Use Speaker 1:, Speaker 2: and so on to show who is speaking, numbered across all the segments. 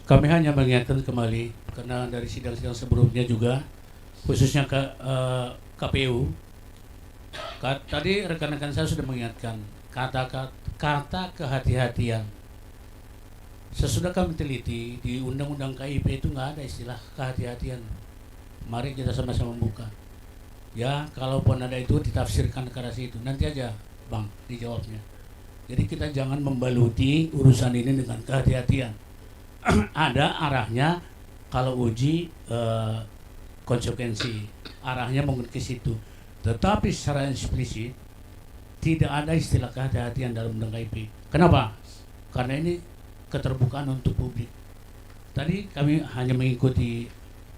Speaker 1: Kami hanya mengingatkan kembali karena dari sidang-sidang sebelumnya juga, khususnya ke KPU, tadi rekan-rekan saya sudah mengingatkan kata kehati-hatian. Sesudah kami teliti di Undang-Undang KIP itu nggak ada istilah kehati-hatian. Mari kita sama-sama membuka. Ya, kalaupun ada itu ditafsirkan ke arah situ. Nanti aja, Bang, dijawabnya. Jadi kita jangan membaluti urusan ini dengan kehati-hatian. Ada arahnya kalau uji konsekuensi, arahnya mungkin ke situ. Tetapi secara eksplisit tidak ada istilah kehati-hatian dalam Undang KIP. Kenapa? Karena ini keterbukaan untuk publik. Tadi kami hanya mengikuti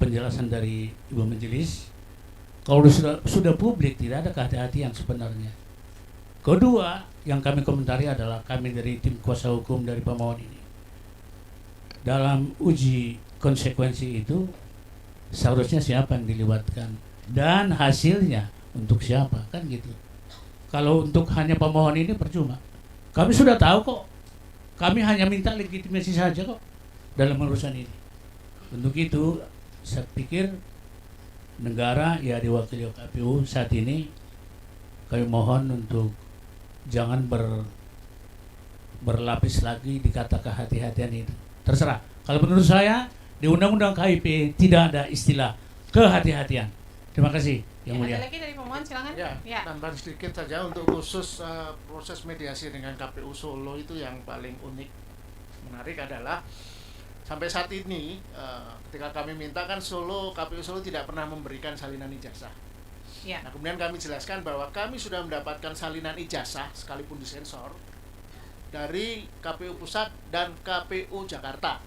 Speaker 1: penjelasan dari Ibu Majelis. Kalau sudah publik tidak ada kehati-hatian sebenarnya. Kedua yang kami komentari adalah kami dari tim kuasa hukum dari pemohon ini. Dalam uji konsekuensi itu seharusnya siapa yang dilibatkan dan hasilnya untuk siapa, kan gitu. Kalau untuk hanya pemohon ini percuma. Kami sudah tahu kok. Kami hanya minta legitimasi saja kok dalam urusan ini. Untuk itu saya pikir negara ya diwakili KPU saat ini kami mohon untuk jangan berlapis lagi di kata kehati-hatian itu. Terserah. Kalau menurut saya di Undang-Undang KIP tidak ada istilah kehati-hatian. Terima kasih yang mulia.
Speaker 2: Ada lagi dari pemohon, silakan.
Speaker 3: Ya, tambahan sedikit saja untuk khusus proses mediasi dengan KPU Solo itu yang paling unik, menarik adalah sampai saat ini ketika kami minta kan KPU Solo tidak pernah memberikan salinan ijazah.
Speaker 2: Ya.
Speaker 3: Nah, kemudian kami jelaskan bahwa kami sudah mendapatkan salinan ijazah sekalipun disensor dari KPU Pusat dan KPU Jakarta.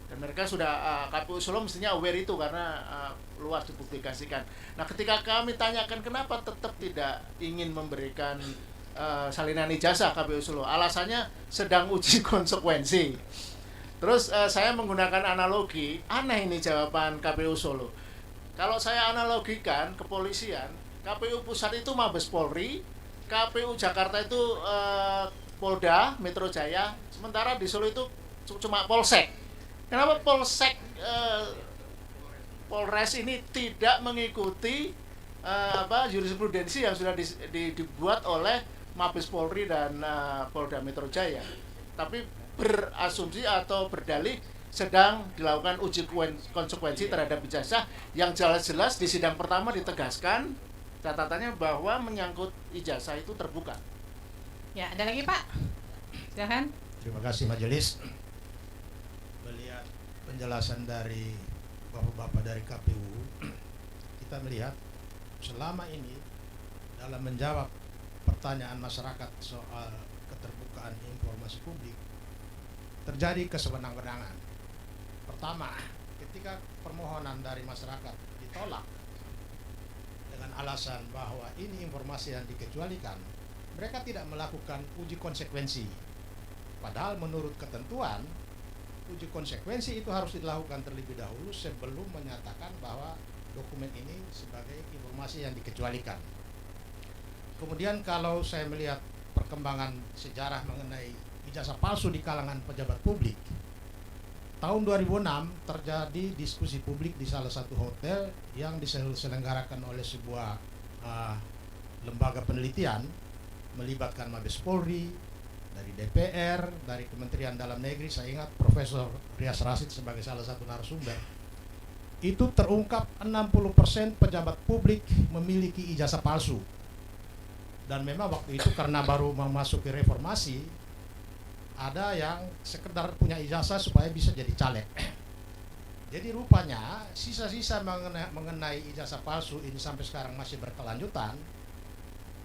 Speaker 3: Dan mereka sudah KPU Solo mestinya aware itu karena luas dipublikasikan. Nah, ketika kami tanyakan kenapa tetap tidak ingin memberikan salinan ijazah KPU Solo, alasannya sedang uji konsekuensi. Terus saya menggunakan analogi, aneh ini jawaban KPU Solo. Kalau saya analogikan kepolisian, KPU Pusat itu Mabes Polri, KPU Jakarta itu Polda Metro Jaya, sementara di Solo itu cuma Polsek. Kenapa Polsek Polres ini tidak mengikuti jurisprudensi yang sudah dibuat oleh Mabes Polri dan Polda Metro Jaya, tapi berasumsi atau berdalih sedang dilakukan uji konsekuensi terhadap ijazah yang jelas-jelas di sidang pertama ditegaskan catatannya bahwa menyangkut ijazah itu terbuka.
Speaker 2: Ya, ada lagi Pak? Silakan.
Speaker 4: Terima kasih majelis. Melihat penjelasan dari bapak-bapak dari KPU, kita melihat selama ini dalam menjawab pertanyaan masyarakat soal keterbukaan informasi publik terjadi kesewenang-wenangan. Pertama, ketika permohonan dari masyarakat ditolak dengan alasan bahwa ini informasi yang dikecualikan, mereka tidak melakukan uji konsekuensi. Padahal menurut ketentuan, uji konsekuensi itu harus dilakukan terlebih dahulu sebelum menyatakan bahwa dokumen ini sebagai informasi yang dikecualikan. Kemudian kalau saya melihat perkembangan sejarah mengenai ijazah palsu di kalangan pejabat publik, tahun 2006 terjadi diskusi publik di salah satu hotel yang diselenggarakan oleh sebuah lembaga penelitian melibatkan Mabes Polri, dari DPR, dari Kementerian Dalam Negeri. Saya ingat Profesor Rias Rasid sebagai salah satu narasumber. Itu terungkap 60% pejabat publik memiliki ijazah palsu. Dan memang waktu itu karena baru memasuki reformasi, ada yang sekedar punya ijazah supaya bisa jadi caleg. Jadi rupanya sisa-sisa mengenai ijazah palsu ini sampai sekarang masih berkelanjutan.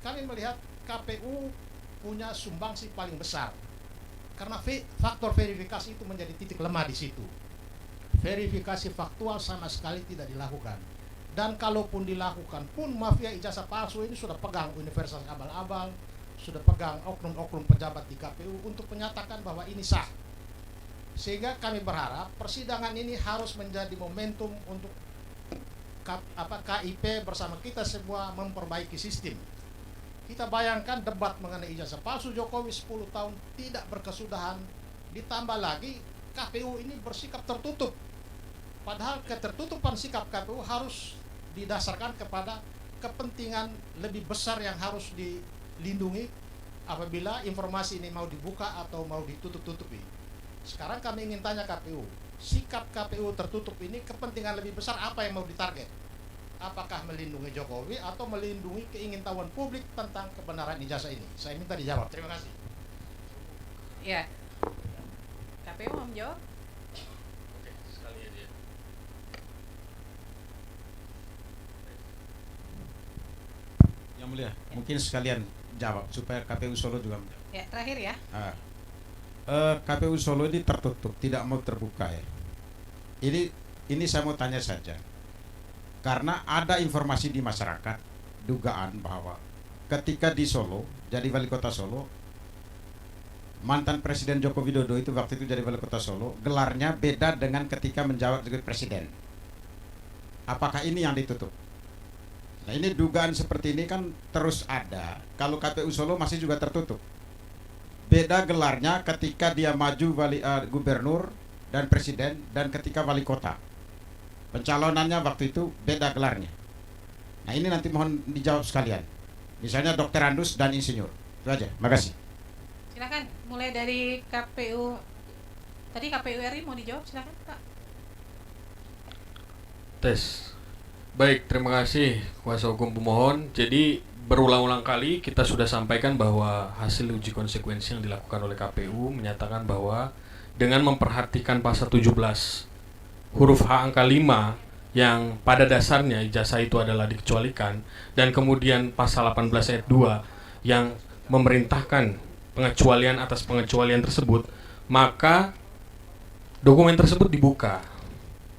Speaker 4: Kami melihat KPU punya sumbangsi paling besar karena faktor verifikasi itu menjadi titik lemah di situ. Verifikasi faktual sama sekali tidak dilakukan, dan kalaupun dilakukan pun mafia ijazah palsu ini sudah pegang universitas abal-abal, sudah pegang oknum-oknum pejabat di KPU untuk menyatakan bahwa ini sah. Sehingga kami berharap persidangan ini harus menjadi momentum untuk KIP bersama kita semua memperbaiki sistem. Kita bayangkan debat mengenai ijazah palsu Jokowi 10 tahun tidak berkesudahan, ditambah lagi KPU ini bersikap tertutup. Padahal ketertutupan sikap KPU harus didasarkan kepada kepentingan lebih besar yang harus dilindungi apabila informasi ini mau dibuka atau mau ditutup-tutupi. Sekarang kami ingin tanya KPU, sikap KPU tertutup ini kepentingan lebih besar apa yang mau ditarget? Apakah melindungi Jokowi atau melindungi keingintahuan publik tentang kebenaran ijazah ini? Saya minta dijawab. Terima kasih.
Speaker 2: Ya. KPU mau menjawab?
Speaker 5: Oke, sekali aja.
Speaker 4: Yang mulia, mungkin sekalian jawab supaya KPU Solo juga menjawab.
Speaker 2: Ya, terakhir ya.
Speaker 4: KPU Solo ini tertutup, tidak mau terbuka ya. Ini saya mau tanya saja. Karena ada informasi di masyarakat, dugaan bahwa ketika di Solo, jadi wali kota Solo, mantan Presiden Joko Widodo itu waktu itu jadi wali kota Solo, gelarnya beda dengan ketika menjabat sebagai presiden. Apakah ini yang ditutup? Nah, ini dugaan seperti ini kan terus ada. Kalau KPU Solo masih juga tertutup. Beda gelarnya ketika dia maju gubernur dan presiden dan ketika wali kota. Pencalonannya waktu itu beda gelarnya. Nah, ini nanti mohon dijawab sekalian. Misalnya Dr. Andus dan insinyur. Itu aja. Makasih.
Speaker 2: Silakan mulai dari KPU. Tadi KPU RI mau dijawab, silakan Pak.
Speaker 5: Tes. Baik, terima kasih kuasa hukum pemohon. Jadi berulang-ulang kali kita sudah sampaikan bahwa hasil uji konsekuensi yang dilakukan oleh KPU menyatakan bahwa dengan memperhatikan pasal 17 huruf H angka 5 yang pada dasarnya ijazah itu adalah dikecualikan, dan kemudian pasal 18 ayat 2 yang memerintahkan pengecualian atas pengecualian tersebut, maka dokumen tersebut dibuka,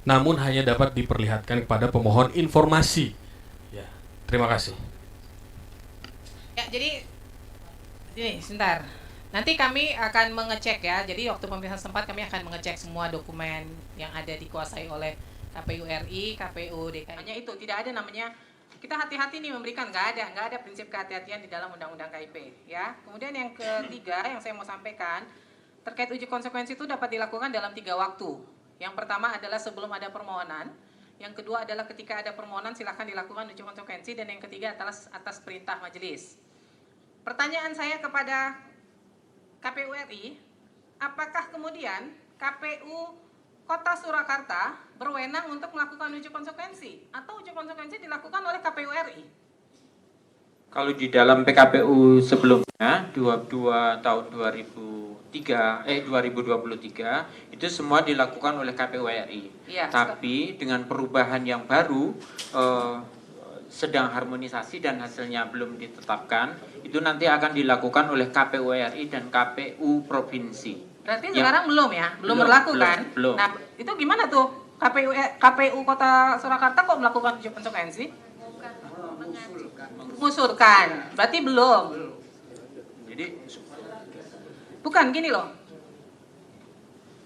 Speaker 5: namun hanya dapat diperlihatkan kepada pemohon informasi. Ya, terima kasih.
Speaker 2: Ya, jadi ini sebentar. Nanti kami akan mengecek ya. Jadi waktu pemeriksaan sempat kami akan mengecek semua dokumen yang ada dikuasai oleh KPU RI, KPU DKI. Hanya itu, tidak ada namanya kita hati-hati nih memberikan, nggak ada prinsip kehati-hatian di dalam Undang-Undang KIP ya. Kemudian yang ketiga yang saya mau sampaikan terkait uji konsekuensi itu dapat dilakukan dalam 3 waktu. Yang pertama adalah sebelum ada permohonan, yang kedua adalah ketika ada permohonan silakan dilakukan uji konsekuensi, dan yang ketiga adalah atas perintah majelis. Pertanyaan saya kepada KPU RI, apakah kemudian KPU Kota Surakarta berwenang untuk melakukan uji konsekuensi atau uji konsekuensi dilakukan oleh KPU RI?
Speaker 6: Kalau di dalam PKPU sebelumnya 22 tahun 2023 itu semua dilakukan oleh KPU RI.
Speaker 2: Ya,
Speaker 6: tapi dengan perubahan yang baru sedang harmonisasi dan hasilnya belum ditetapkan, itu nanti akan dilakukan oleh KPU RI dan KPU provinsi.
Speaker 2: Berarti sekarang belum ya? Belum berlaku kan?
Speaker 6: Belum.
Speaker 2: Nah, itu gimana tuh? KPU Kota Surakarta kok melakukan uji konsekuensi? Mengusulkan. Berarti belum.
Speaker 6: Jadi
Speaker 2: Bukan, gini loh.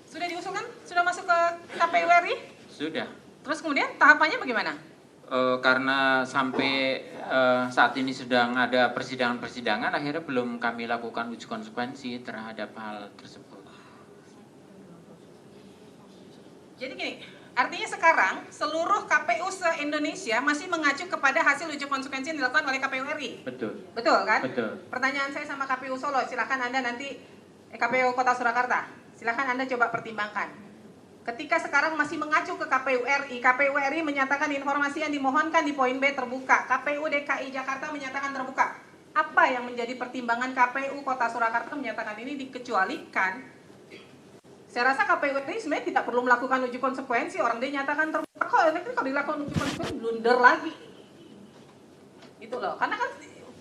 Speaker 2: Sudah diusulkan? Sudah masuk ke KPU RI?
Speaker 6: sudah.
Speaker 2: Terus kemudian tahapannya bagaimana?
Speaker 6: Karena sampai saat ini sedang ada persidangan-persidangan, akhirnya belum kami lakukan uji konsekuensi terhadap hal tersebut.
Speaker 2: Jadi gini, artinya sekarang seluruh KPU se-Indonesia masih mengacu kepada hasil uji konsekuensi yang dilakukan oleh KPU RI.
Speaker 6: Betul.
Speaker 2: Betul kan?
Speaker 6: Betul.
Speaker 2: Pertanyaan saya sama KPU Solo, silakan Anda nanti KPU Kota Surakarta, silakan Anda coba pertimbangkan. Ketika sekarang masih mengacu ke KPU RI menyatakan informasi yang dimohonkan di poin B terbuka, KPU DKI Jakarta menyatakan terbuka. Apa yang menjadi pertimbangan KPU Kota Surakarta menyatakan ini dikecualikan? Saya rasa KPU RI sebenarnya tidak perlu melakukan uji konsekuensi, orang dia nyatakan terbuka. Kalau dilakukan uji konsekuensi blunder lagi. Gitu loh, karena kan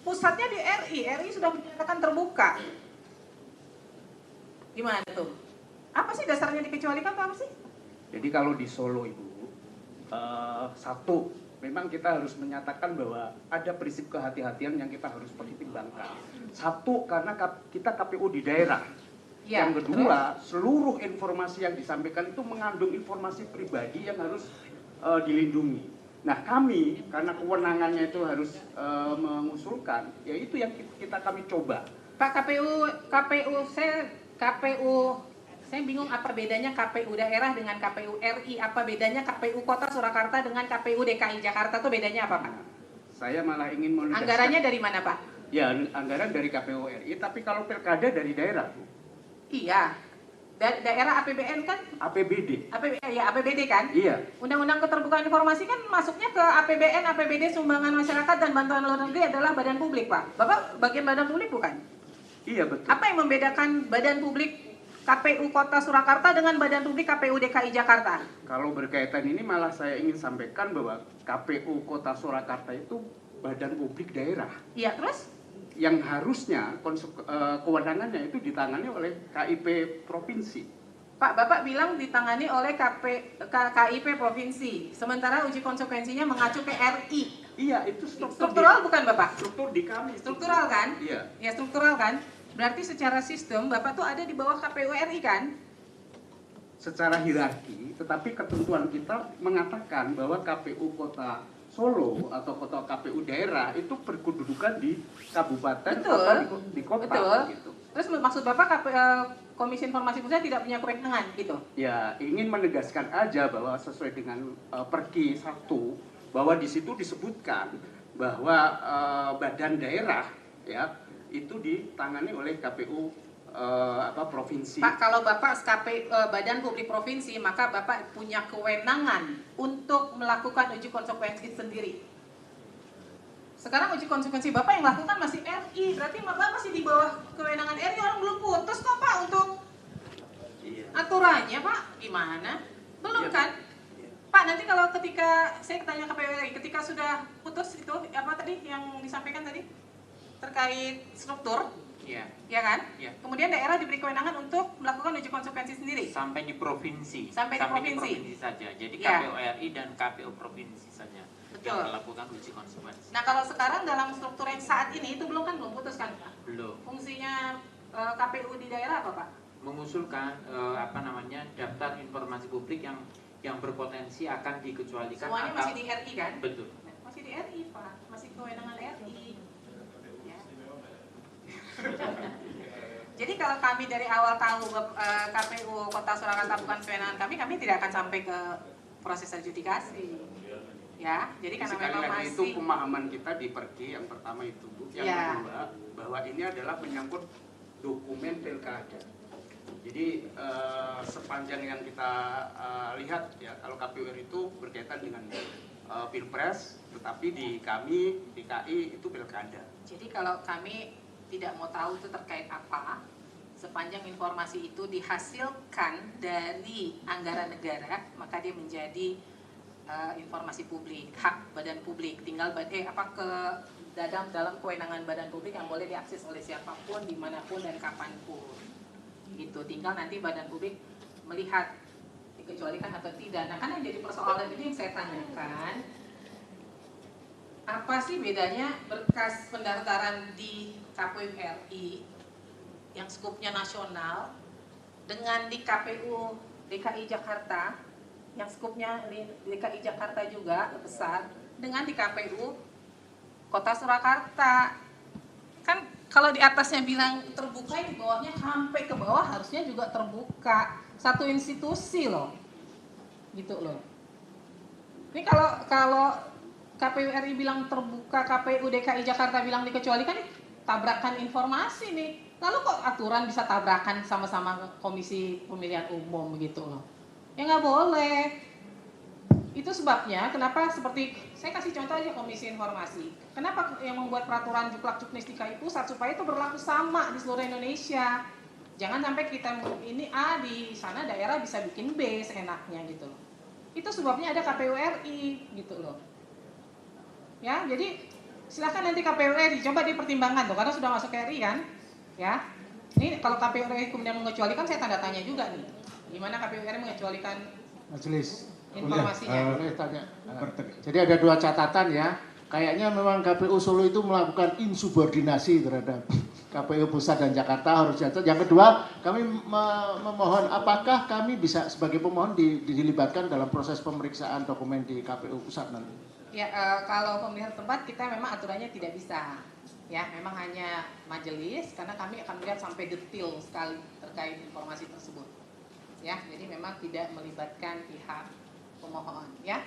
Speaker 2: pusatnya di RI sudah menyatakan terbuka. Gimana tuh? Apa sih dasarnya dikecualikan atau apa sih?
Speaker 7: Jadi kalau di Solo Ibu, satu, memang kita harus menyatakan bahwa ada prinsip kehati-hatian yang kita harus pertimbangkan. Satu, karena kita KPU di daerah.
Speaker 2: Ya,
Speaker 7: Yang kedua, seluruh informasi yang disampaikan itu mengandung informasi pribadi yang harus dilindungi. Nah kami, karena kewenangannya itu harus mengusulkan, ya itu yang kami coba.
Speaker 2: Pak KPU Saya bingung apa bedanya KPU daerah dengan KPU RI, apa bedanya KPU Kota Surakarta dengan KPU DKI Jakarta tuh bedanya apa Pak?
Speaker 7: Saya malah ingin menegaskan.
Speaker 2: Anggarannya dari mana Pak?
Speaker 7: Ya, anggaran dari KPU RI, tapi kalau pilkada dari daerah, Bu.
Speaker 2: Iya, daerah APBN kan?
Speaker 7: APBD.
Speaker 2: Ya APBD kan?
Speaker 7: Iya.
Speaker 2: Undang-undang Keterbukaan Informasi kan masuknya ke APBN, APBD, sumbangan masyarakat dan bantuan luar negeri adalah badan publik Pak. Bapak bagian badan publik bukan?
Speaker 7: Iya, betul.
Speaker 2: Apa yang membedakan badan publik KPU Kota Surakarta dengan badan publik KPU DKI Jakarta?
Speaker 7: Kalau berkaitan ini malah saya ingin sampaikan bahwa KPU Kota Surakarta itu badan publik daerah.
Speaker 2: Iya, terus?
Speaker 7: Yang harusnya kewenangannya itu ditangani oleh KIP provinsi.
Speaker 2: Pak, Bapak bilang ditangani oleh KIP provinsi, sementara uji konsekuensinya mengacu ke RI.
Speaker 7: Iya, itu
Speaker 2: Struktural bukan Bapak?
Speaker 7: struktur di kami.
Speaker 2: Struktural kan?
Speaker 7: Iya.
Speaker 2: Ya struktural kan? Berarti secara sistem Bapak tuh ada di bawah KPU RI kan?
Speaker 7: Secara hierarki, tetapi ketentuan kita mengatakan bahwa KPU Kota Solo atau KPU daerah itu berkedudukan di kabupaten
Speaker 2: Betul.
Speaker 7: atau di kota.
Speaker 2: Betul.
Speaker 7: Gitu.
Speaker 2: Terus maksud Bapak Komisi Informasi Pusat tidak punya kewenangan gitu?
Speaker 7: Ya, ingin menegaskan aja bahwa sesuai dengan Perki 1 bahwa di situ disebutkan bahwa badan daerah ya itu ditangani oleh KPU provinsi.
Speaker 2: Pak, kalau Bapak Badan Publik Provinsi, maka Bapak punya kewenangan untuk melakukan uji konsekuensi sendiri. Sekarang uji konsekuensi Bapak yang lakukan masih RI, berarti Bapak masih di bawah kewenangan RI, orang belum putus kok Pak untuk aturannya Pak, gimana? Belum
Speaker 7: Iya,
Speaker 2: kan? Pak, nanti kalau ketika, saya tanya KPU RI, ketika sudah putus itu, apa tadi yang disampaikan tadi? Terkait struktur,
Speaker 6: Iya.
Speaker 2: ya kan?
Speaker 6: Iya.
Speaker 2: Kemudian daerah diberi kewenangan untuk melakukan uji konsekuensi sendiri.
Speaker 6: Sampai di provinsi.
Speaker 2: Sampai di provinsi.
Speaker 6: saja. Jadi
Speaker 2: Ya.
Speaker 6: KPU RI dan KPU provinsi saja
Speaker 2: Betul.
Speaker 6: yang melakukan uji konsekuensi.
Speaker 2: Nah kalau sekarang dalam struktur yang saat ini itu belum putus kan Pak?
Speaker 6: Belum.
Speaker 2: Fungsinya KPU di daerah apa Pak?
Speaker 6: Mengusulkan daftar informasi publik yang berpotensi akan dikecualikan.
Speaker 2: Semuanya masih di RI kan?
Speaker 6: Betul.
Speaker 2: Masih di RI Pak, masih kewenangan RI. Ya. Jadi kalau kami dari awal tahu KPU Kota Surakarta bukan kewenangan kami tidak akan sampai ke proses adjudikasi. Ya, jadi karena
Speaker 7: Sekali
Speaker 2: memang
Speaker 7: lagi itu
Speaker 2: masih
Speaker 7: pemahaman kita di Perki yang pertama itu, Bu. Yang
Speaker 2: Ya.
Speaker 7: kedua bahwa ini adalah menyangkut dokumen pilkada. Jadi sepanjang yang kita lihat ya, kalau KPU itu berkaitan dengan pilpres, tetapi di kami DKI itu pilkada.
Speaker 2: Jadi kalau kami tidak mau tahu itu terkait apa, sepanjang informasi itu dihasilkan dari anggaran negara, maka dia menjadi informasi publik, hak badan publik. Tinggal ke dalam kewenangan badan publik yang boleh diakses oleh siapapun, dimanapun dan kapanpun. Gitu. Tinggal nanti badan publik melihat dikecualikan atau tidak. Nah, kan yang jadi persoalan ini yang saya tanyakan, apa sih bedanya berkas pendaftaran di KPU RI yang skupnya nasional dengan di KPU DKI Jakarta yang skupnya di DKI Jakarta juga besar dengan di KPU Kota Surakarta. Kan kalau di atasnya bilang terbuka, di bawahnya sampai ke bawah harusnya juga terbuka. Satu institusi loh. Gitu loh. Ini kalau KPU RI bilang terbuka, KPU DKI Jakarta bilang dikecualikan, tabrakan informasi nih. Lalu kok aturan bisa tabrakan sama-sama Komisi Pemilihan Umum gitu loh. Ya nggak boleh. Itu sebabnya kenapa seperti, saya kasih contoh aja Komisi Informasi. Kenapa yang membuat peraturan juklak-juknis DKI pusat supaya itu berlaku sama di seluruh Indonesia. Jangan sampai kita ini A, di sana daerah bisa bikin B seenaknya gitu loh. Itu sebabnya ada KPU RI gitu loh. Ya, jadi silakan nanti KPU RI coba dipertimbangkan tuh, karena sudah masuk ke RI kan. Ya, ini kalau KPU RI kemudian mengecualikan, saya tanda tanya juga nih. Gimana KPU RI mengecualikan
Speaker 3: Majelis.
Speaker 2: informasinya?
Speaker 3: Boleh tanya. Jadi ada dua catatan ya. Kayaknya memang KPU Solo itu melakukan insubordinasi terhadap KPU Pusat dan Jakarta harus jatuh. Yang kedua, kami memohon apakah kami bisa sebagai pemohon dilibatkan dalam proses pemeriksaan dokumen di KPU Pusat nanti?
Speaker 2: Ya, kalau pemilihan tempat kita memang aturannya tidak bisa. Ya, memang hanya majelis karena kami akan melihat sampai detail sekali terkait informasi tersebut. ya. Jadi memang tidak melibatkan pihak pemohon ya.